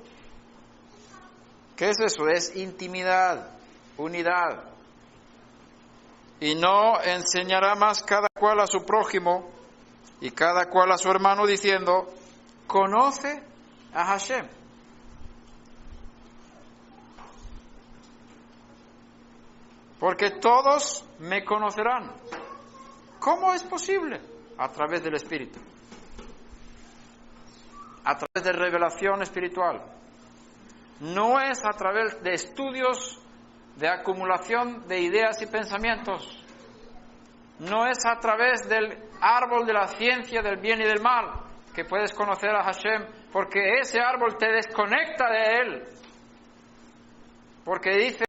¿Qué es eso? Es intimidad, unidad. Y no enseñará más cada cual a su prójimo y cada cual a su hermano diciendo: conoce a Hashem. Porque todos me conocerán. ¿Cómo es posible? A través del Espíritu. A través de revelación espiritual. No es a través de estudios de acumulación de ideas y pensamientos. No es a través del árbol de la ciencia del bien y del mal que puedes conocer a Hashem, porque ese árbol te desconecta de Él. Porque dice: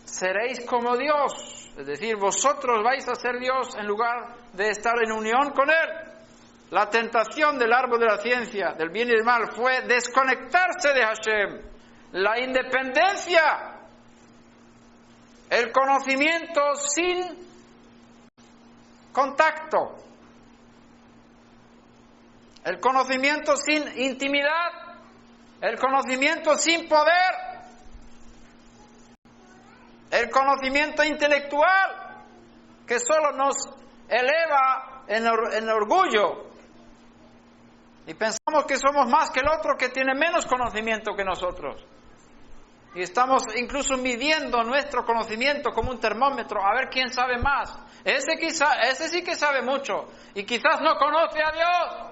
seréis como Dios, es decir, vosotros vais a ser Dios en lugar de estar en unión con Él. La tentación del árbol de la ciencia, del bien y del mal, fue desconectarse de Hashem. La independencia, el conocimiento sin contacto, el conocimiento sin intimidad, el conocimiento sin poder, el conocimiento intelectual que solo nos eleva en orgullo y pensamos que somos más que el otro que tiene menos conocimiento que nosotros. Y estamos incluso midiendo nuestro conocimiento como un termómetro, a ver quién sabe más. Ese sí que sabe mucho y quizás no conoce a Dios.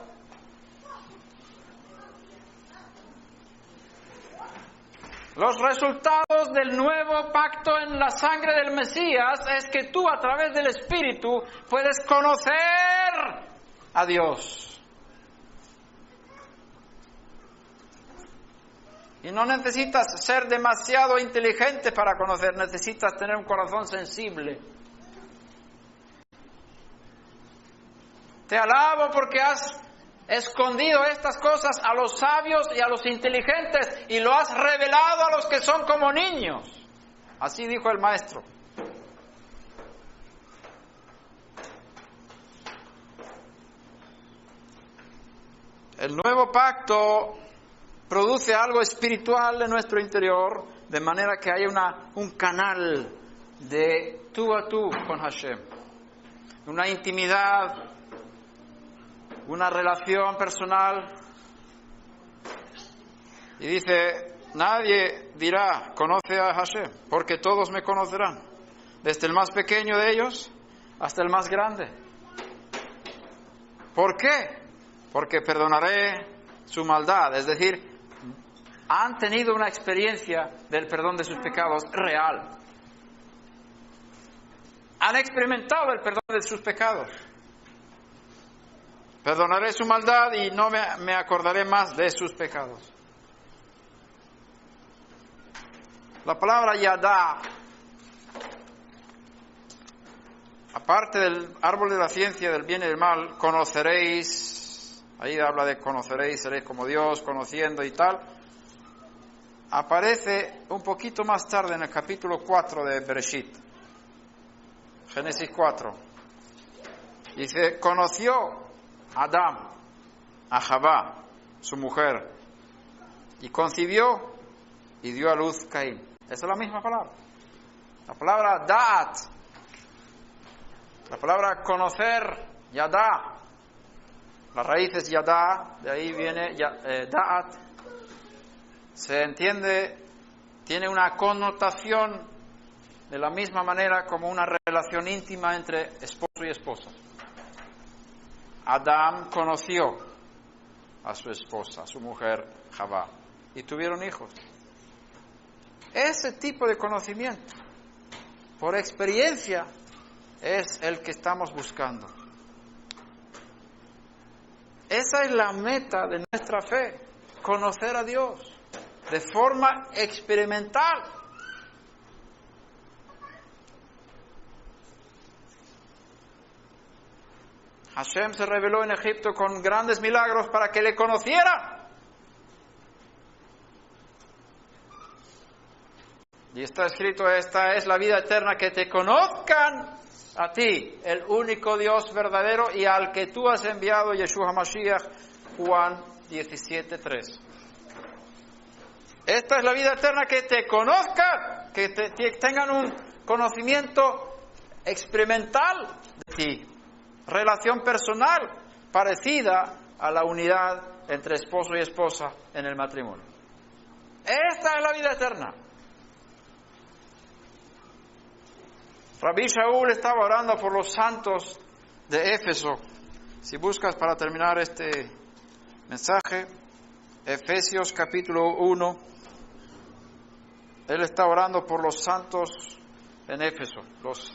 Los resultados del nuevo pacto en la sangre del Mesías es que tú a través del Espíritu puedes conocer a Dios. Y no necesitas ser demasiado inteligente para conocer, necesitas tener un corazón sensible. Te alabo porque has escondido estas cosas a los sabios y a los inteligentes y lo has revelado a los que son como niños. Así dijo el Maestro. El nuevo pacto produce algo espiritual en nuestro interior, de manera que haya un canal de tú a tú con Hashem, una intimidad, una relación personal. Y dice: nadie dirá conoce a Hashem, porque todos me conocerán, desde el más pequeño de ellos hasta el más grande. ¿Por qué? Porque perdonaré su maldad, es decir, han tenido una experiencia del perdón de sus pecados real. Han experimentado el perdón de sus pecados. Perdonaré su maldad y no me acordaré más de sus pecados. La palabra yadá aparte del árbol de la ciencia del bien y del mal, conoceréis, ahí habla de conoceréis, seréis como Dios, conociendo y tal, aparece un poquito más tarde en el capítulo 4 de Bereshit, Génesis 4. Dice, conoció Adán a Javá, su mujer, y concibió y dio a luz Caín. Esa es la misma palabra. La palabra da'at, la palabra conocer, yadá, la raíz es yadá, de ahí viene da'at, se entiende, tiene una connotación de la misma manera como una relación íntima entre esposo y esposa. Adán conoció a su esposa, a su mujer Javá, y tuvieron hijos. Ese tipo de conocimiento, por experiencia, es el que estamos buscando. Esa es la meta de nuestra fe, conocer a Dios de forma experimental. Hashem se reveló en Egipto con grandes milagros para que le conociera. Y está escrito, esta es la vida eterna, que te conozcan a ti, el único Dios verdadero, y al que tú has enviado, Yeshua Mashiach, Juan 17:3. Esta es la vida eterna, que te conozcan, que tengan un conocimiento experimental de ti, relación personal parecida a la unidad entre esposo y esposa en el matrimonio. Esta es la vida eterna. Rabí Shaul estaba orando por los santos de Éfeso. Si buscas para terminar este mensaje, Efesios capítulo 1, él está orando por los santos en Éfeso, los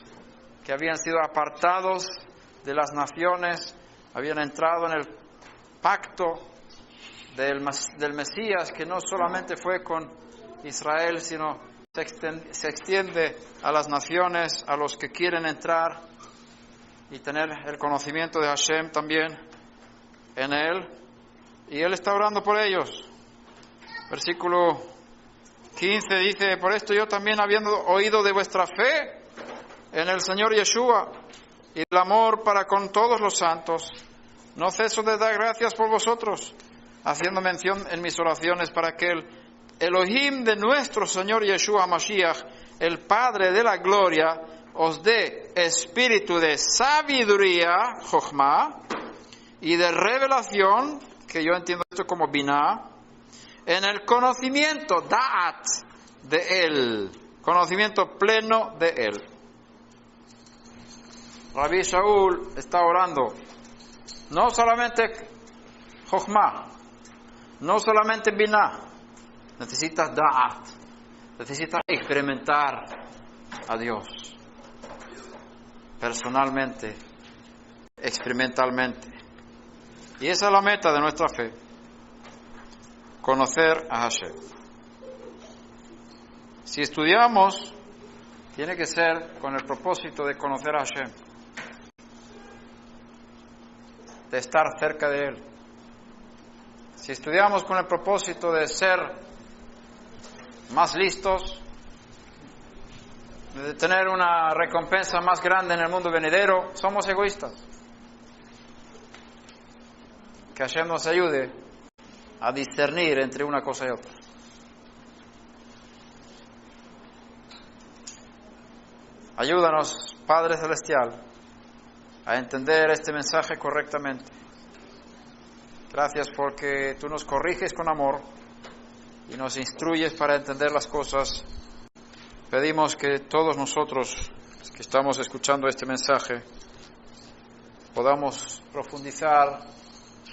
que habían sido apartados de las naciones, habían entrado en el pacto del Mesías, que no solamente fue con Israel, sino se extiende a las naciones, a los que quieren entrar y tener el conocimiento de Hashem también en él. Y él está orando por ellos. Versículo 15 dice, por esto yo también, habiendo oído de vuestra fe en el Señor Yeshua y el amor para con todos los santos, no ceso de dar gracias por vosotros, haciendo mención en mis oraciones para que el Elohim de nuestro Señor Yeshua Mashiach, el Padre de la gloria, os dé espíritu de sabiduría, Jochma, y de revelación, que yo entiendo esto como Binah, en el conocimiento, Da'at, de Él, conocimiento pleno de Él. Rabí Shaul está orando, no solamente Jochma, no solamente Binah, necesitas Da'at, necesitas experimentar a Dios personalmente, experimentalmente. Y esa es la meta de nuestra fe, conocer a Hashem. Si estudiamos, tiene que ser con el propósito de conocer a Hashem, de estar cerca de Él. Si estudiamos con el propósito de ser más listos, de tener una recompensa más grande en el mundo venidero, somos egoístas. Que Hashem nos ayude a discernir entre una cosa y otra. Ayúdanos, Padre Celestial, a entender este mensaje correctamente. Gracias porque tú nos corriges con amor y nos instruyes para entender las cosas. Pedimos que todos nosotros que estamos escuchando este mensaje podamos profundizar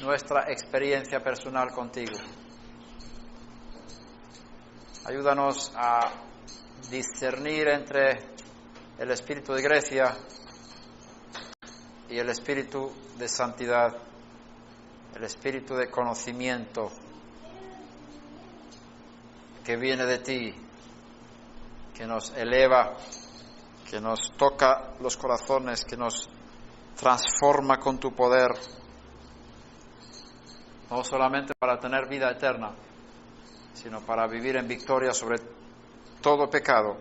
nuestra experiencia personal contigo. Ayúdanos a discernir entre el espíritu de Grecia y el espíritu de santidad, el espíritu de conocimiento que viene de ti, que nos eleva, que nos toca los corazones, que nos transforma con tu poder, no solamente para tener vida eterna, sino para vivir en victoria sobre todo pecado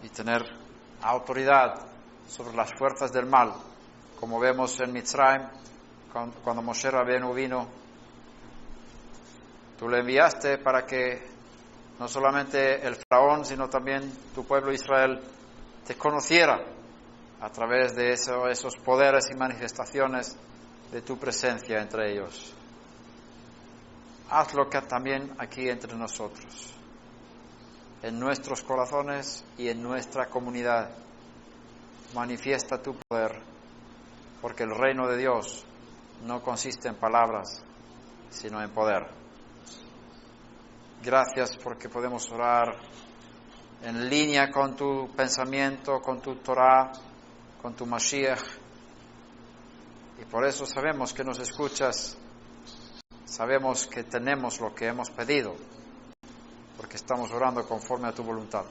y tener autoridad sobre las fuerzas del mal, como vemos en Mitzrayim, cuando Moshe Rabbeinu vino. Tú le enviaste para que no solamente el faraón, sino también tu pueblo Israel te conociera a través de esos poderes y manifestaciones de tu presencia entre ellos. Hazlo también aquí entre nosotros, en nuestros corazones y en nuestra comunidad. Manifiesta tu poder, porque el reino de Dios no consiste en palabras, sino en poder. Gracias porque podemos orar en línea con tu pensamiento, con tu Torah, con tu Mashiach. Y por eso sabemos que nos escuchas, sabemos que tenemos lo que hemos pedido, porque estamos orando conforme a tu voluntad.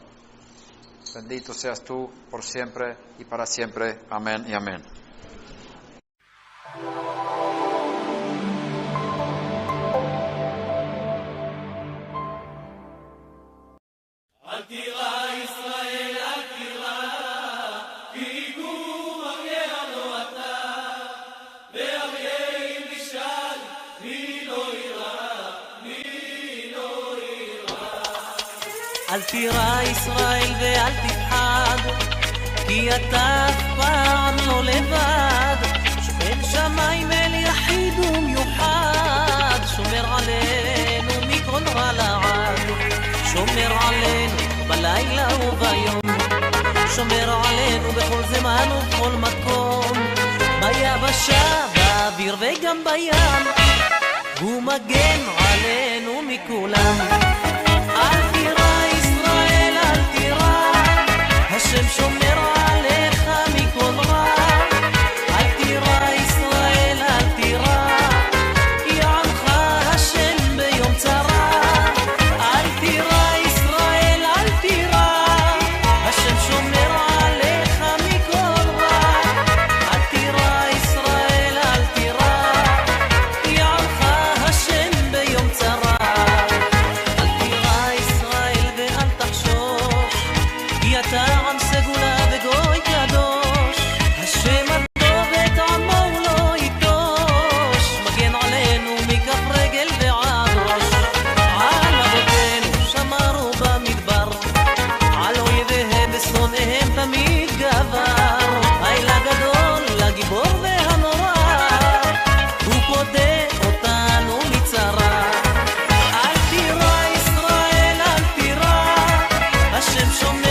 Bendito seas tú por siempre y para siempre. Amén y amén. אל תירא ישראל ואל תפחד, כי אתה אף פעם לא לבד. שוכן שמיים אל יחיד ומיוחד, שומר עלינו מכל רע לעד. שומר עלינו בלילה וביום, שומר עלינו בכל זמן ובכל מקום, ביבשה, באוויר וגם בים. הוא מגן עלינו מכולם. אל תירא ישראל, אל תירא, השם שומר עליך מכל רע. אל תירא ישראל, אל תירא, יענך השם ביום צרה. אל תירא ישראל, אל תירא, השם שומר עליך מכל רע. אל תירא ישראל, אל תירא, יענך השם ביום צרה. אתה עם סגולה וגוי קדוש, השם הטוב את עמו הוא לא ייטוש. מגן עלינו מכף רגל ועד ראש, על אבותינו שמרו במדבר, על אויביהם ושונאיהם תמיד גבר. היי לגדול, לגיבור והנורא, הוא פודה אותנו מצרה. אל תירא ישראל, אל תירא, השם שומר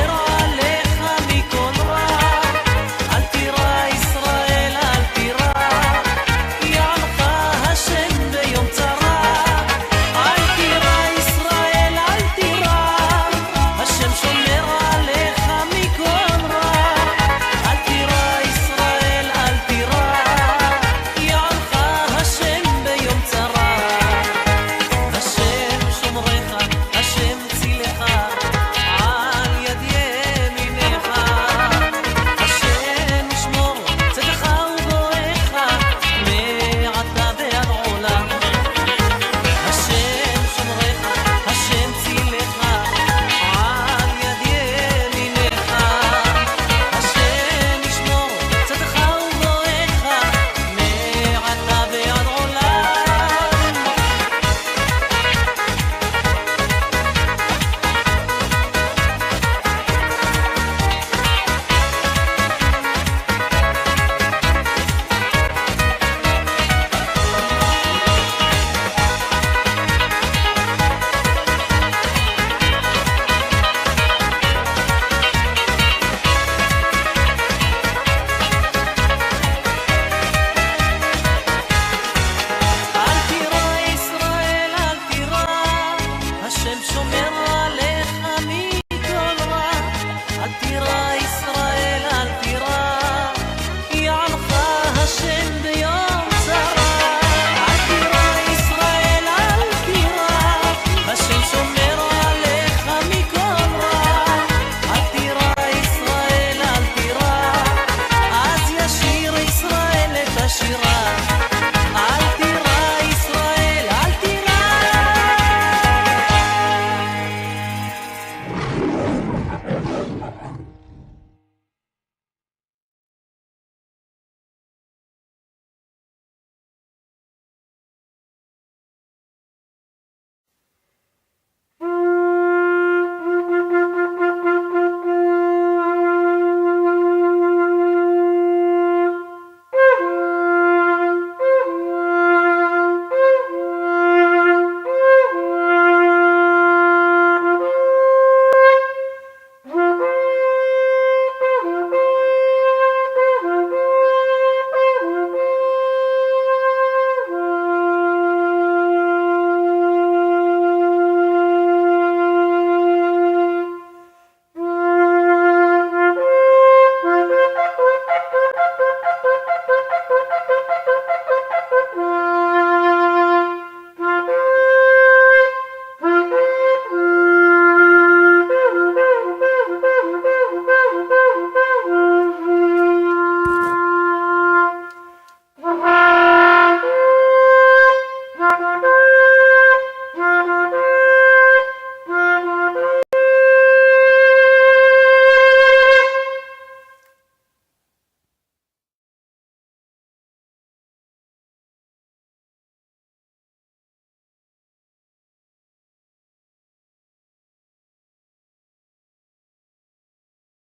so